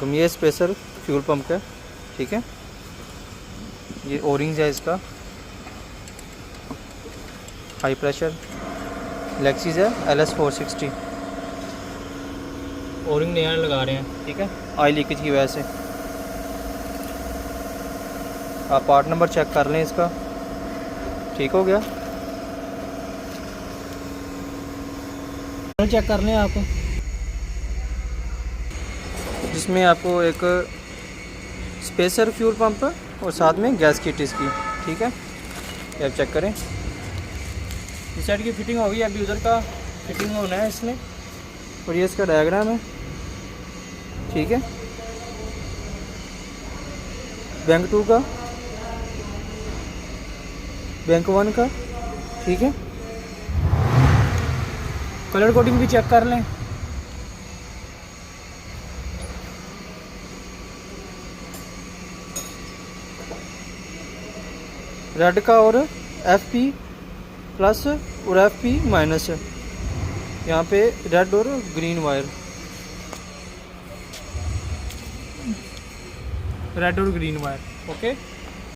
तो ये spacer fuel pump का, ठीक है। ये ओरिंग है इसका, हाई प्रेशर लेक्सिस है LS 460। ओरिंग नया लगा रहे हैं, ठीक है, ऑयल लीकेज की वजह से। आप पार्ट नंबर चेक कर लें इसका, ठीक हो गया। चेक कर लें आप, जिसमें आपको एक स्पेसर फ्यूल पंप और साथ में गैस किट इसकी, ठीक है। ये आप चेक करें। इस साइड की फिटिंग हो गई, अभी उधर का फिटिंग होना है इसमें। और ये इसका डायग्राम है, ठीक है। बैंक 2 का, बैंक 1 का, ठीक है। कलर कोडिंग भी चेक कर लें। रेड का और FP प्लस और FP माइनस है यहाँ पे, रेड और ग्रीन वायर, रेड और ग्रीन वायर, ओके।